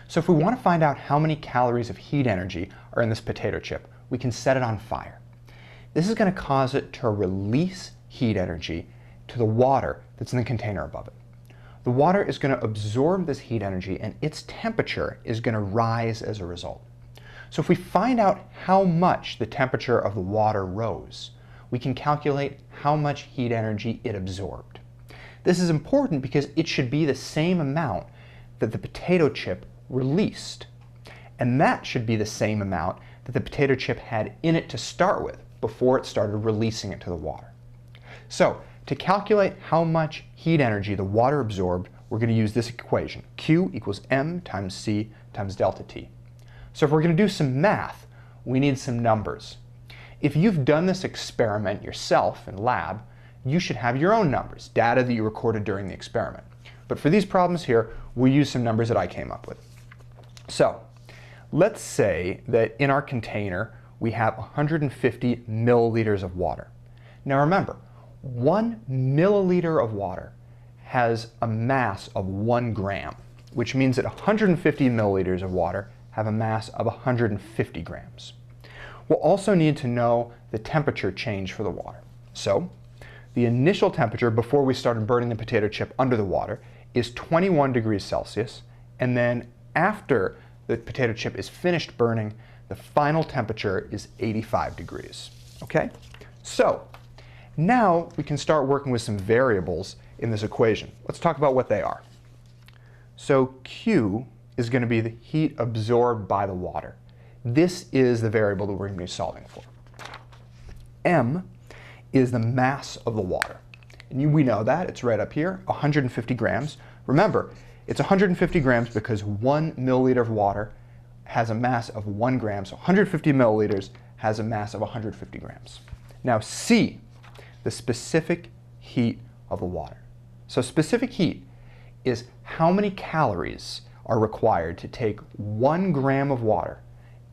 So if we want to find out how many calories of heat energy are in this potato chip, we can set it on fire. This is going to cause it to release heat energy to the water that's in the container above it. The water is going to absorb this heat energy and its temperature is going to rise as a result. So if we find out how much the temperature of the water rose, we can calculate how much heat energy it absorbed. This is important because it should be the same amount that the potato chip released. And that should be the same amount that the potato chip had in it to start with before it started releasing it to the water. So to calculate how much heat energy the water absorbed, we're going to use this equation. Q equals m times c times delta T. So if we're going to do some math, we need some numbers. If you've done this experiment yourself in lab, you should have your own numbers, data that you recorded during the experiment. But for these problems here, we use some numbers that I came up with. So let's say that in our container we have 150 milliliters of water. Now remember, 1 milliliter of water has a mass of 1 gram, which means that 150 milliliters of water have a mass of 150 grams. We'll also need to know the temperature change for the water. So the initial temperature before we started burning the potato chip under the water is 21 degrees Celsius, and then after the potato chip is finished burning, the final temperature is 85 degrees. Okay? So now we can start working with some variables in this equation. Let's talk about what they are. So Q is going to be the heat absorbed by the water. This is the variable that we're going to be solving for. M is the mass of the water. And we know that, it's right up here, 150 grams. Remember, it's 150 grams because 1 milliliter of water has a mass of 1 gram, so 150 milliliters has a mass of 150 grams. Now C, the specific heat of the water. So specific heat is how many calories are required to take 1 gram of water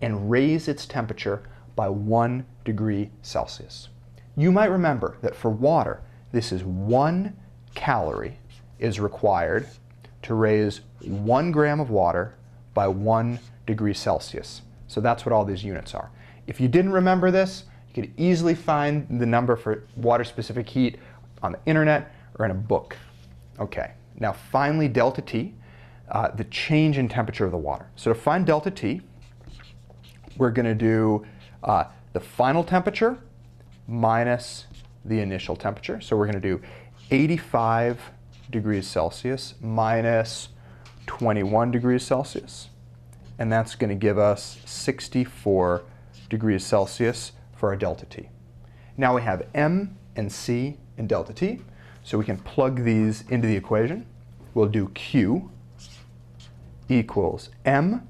and raise its temperature by 1 degree Celsius. You might remember that for water, this is 1 calorie is required to raise 1 gram of water by 1 degree Celsius. So that's what all these units are. If you didn't remember this, you could easily find the number for water-specific heat on the internet or in a book. Okay, now finally delta T, the change in temperature of the water. So to find delta T, we're going to do the final temperature minus the initial temperature. So we're going to do 85 degrees Celsius minus 21 degrees Celsius. And that's going to give us 64 degrees Celsius for our delta T. Now we have M and C and delta T. So we can plug these into the equation. We'll do Q equals M,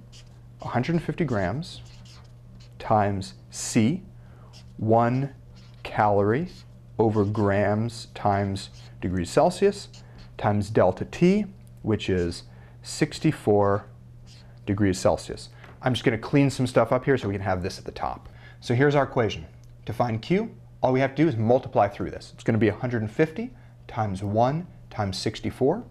150 grams, times C, 1 calorie over grams times degrees Celsius, times delta T, which is 64 degrees Celsius. I'm just going to clean some stuff up here so we can have this at the top. So here's our equation. To find Q, all we have to do is multiply through this. It's going to be 150 times 1 times 64,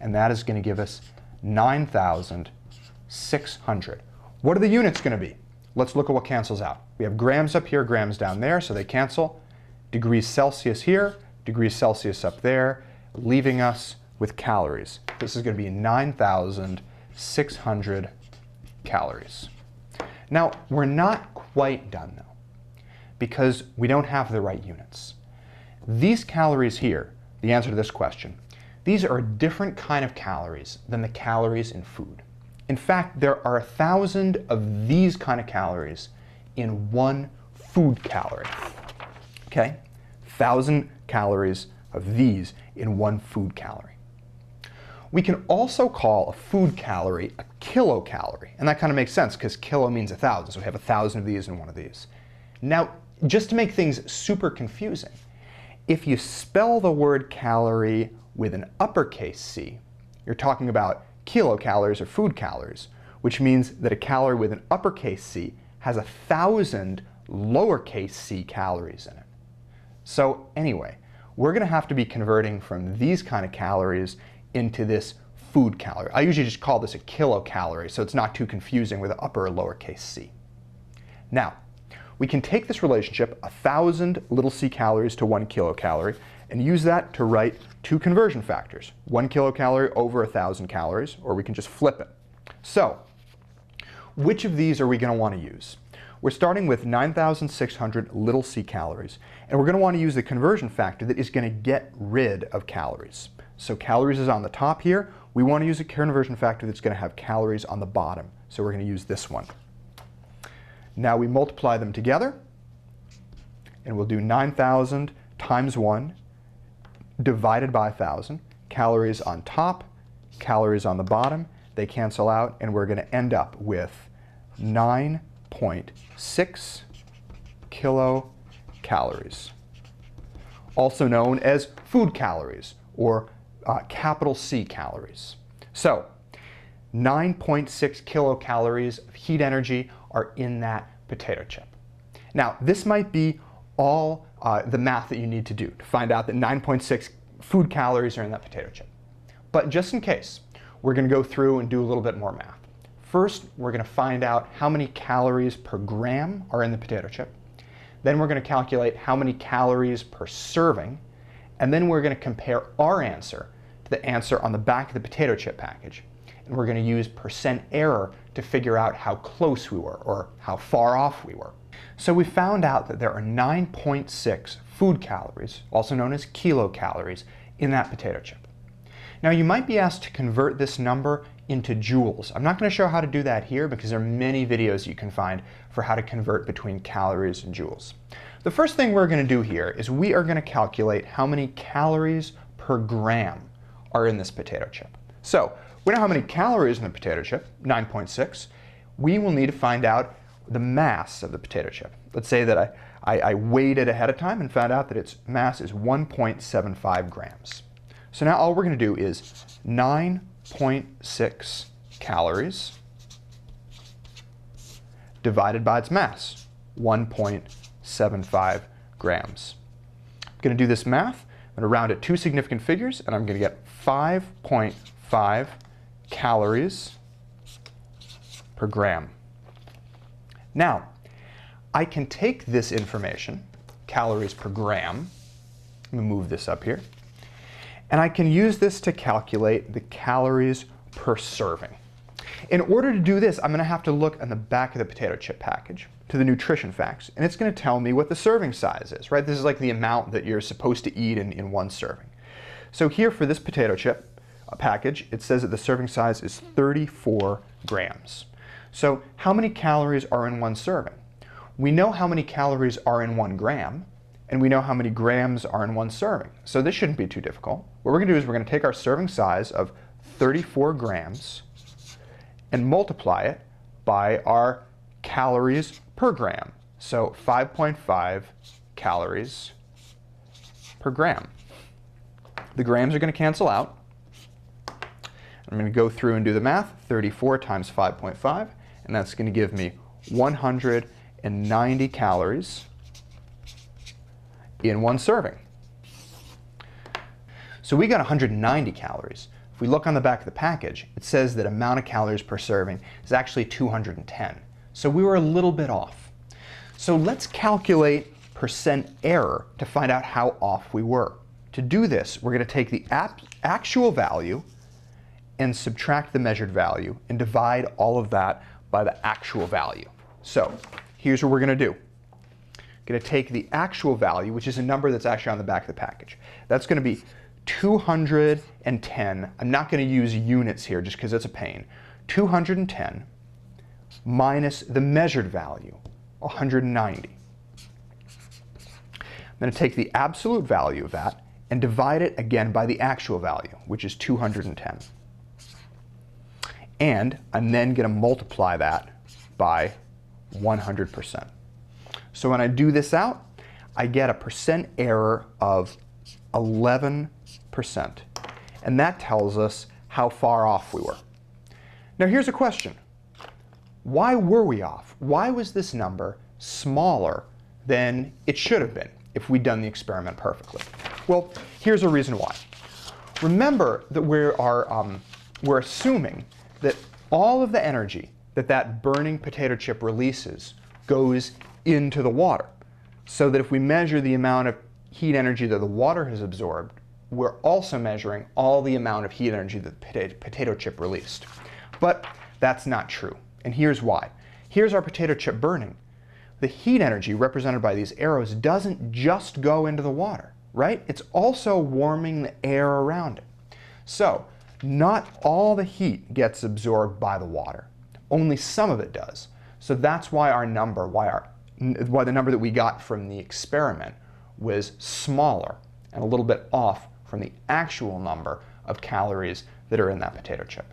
and that is going to give us 9,600. What are the units going to be? Let's look at what cancels out. We have grams up here, grams down there, so they cancel. Degrees Celsius here, degrees Celsius up there, leaving us with calories. This is going to be 9,600 calories. Now, we're not quite done though, because we don't have the right units. These calories here, the answer to this question, these are a different kind of calories than the calories in food. In fact, there are 1,000 of these kind of calories in 1 food calorie. Okay? 1,000 calories of these in 1 food calorie. We can also call a food calorie a kilocalorie, and that kind of makes sense because kilo means 1,000, so we have 1,000 of these in 1 of these. Now, just to make things super confusing, if you spell the word calorie with an uppercase C, you're talking about kilocalories or food calories, which means that a calorie with an uppercase C has 1,000 lowercase c calories in it. So anyway, we're going to have to be converting from these kind of calories into this food calorie. I usually just call this a kilocalorie, so it's not too confusing with upper or lowercase c. Now, we can take this relationship, 1,000 little c calories to 1 kilocalorie, and use that to write two conversion factors, 1 kilocalorie over 1,000 calories, or we can just flip it. So, which of these are we going to want to use? We're starting with 9,600 little c calories, and we're going to want to use the conversion factor that is going to get rid of calories. So calories is on the top here. We want to use a conversion factor that's going to have calories on the bottom. So we're going to use this one. Now we multiply them together, and we'll do 9,000 times 1 divided by 1,000. Calories on top, calories on the bottom. They cancel out, and we're going to end up with 9.6 kilocalories, also known as food calories, or capital C calories. So 9.6 kilocalories of heat energy are in that potato chip. Now, this might be all the math that you need to do to find out that 9.6 food calories are in that potato chip. But just in case, we're going to go through and do a little bit more math. First, we're going to find out how many calories per gram are in the potato chip. Then we're going to calculate how many calories per serving. And then we're going to compare our answer to the answer on the back of the potato chip package. And we're going to use percent error to figure out how close we were, or how far off we were. So we found out that there are 9.6 food calories, also known as kilocalories, in that potato chip. Now you might be asked to convert this number into joules. I'm not going to show how to do that here because there are many videos you can find for how to convert between calories and joules. The first thing we're going to do here is we are going to calculate how many calories per gram are in this potato chip. So we know how many calories in the potato chip, 9.6. We will need to find out the mass of the potato chip. Let's say that I weighed it ahead of time and found out that its mass is 1.75 grams. So now all we're going to do is 9.6 calories divided by its mass, 1.75 grams. I'm going to do this math. I'm going to round it two significant figures, and I'm going to get 5.5 calories per gram. Now, I can take this information, calories per gram, let me move this up here, and I can use this to calculate the calories per serving. In order to do this, I'm going to have to look on the back of the potato chip package to the nutrition facts, and it's going to tell me what the serving size is, right? This is like the amount that you're supposed to eat in one serving. So here for this potato chip package, it says that the serving size is 34 grams. So how many calories are in one serving? We know how many calories are in 1 gram, and we know how many grams are in one serving. So this shouldn't be too difficult. What we're going to do is we're going to take our serving size of 34 grams and multiply it by our calories per gram. So 5.5 calories per gram. The grams are going to cancel out. I'm going to go through and do the math. 34 times 5.5, and that's going to give me 190 calories in one serving. So we got 190 calories. If we look on the back of the package, it says that amount of calories per serving is actually 210. So we were a little bit off. So let's calculate percent error to find out how off we were. To do this, we're going to take the actual value and subtract the measured value and divide all of that by the actual value. So here's what we're going to do. Going to take the actual value, which is a number that's actually on the back of the package. That's going to be 210. I'm not going to use units here just because it's a pain. 210 minus the measured value, 190. I'm going to take the absolute value of that and divide it again by the actual value, which is 210. And I'm then going to multiply that by 100%. So when I do this out, I get a percent error of 11%. And that tells us how far off we were. Now here's a question. Why were we off? Why was this number smaller than it should have been if we'd done the experiment perfectly? Well, here's a reason why. Remember that we're assuming that all of the energy that that burning potato chip releases goes into the water. So that if we measure the amount of heat energy that the water has absorbed, we're also measuring all the amount of heat energy that the potato chip released. But that's not true, and here's why. Here's our potato chip burning. The heat energy represented by these arrows doesn't just go into the water, right? It's also warming the air around it. So, not all the heat gets absorbed by the water. Only some of it does. So that's why our number, why the number that we got from the experiment was smaller and a little bit off from the actual number of calories that are in that potato chip.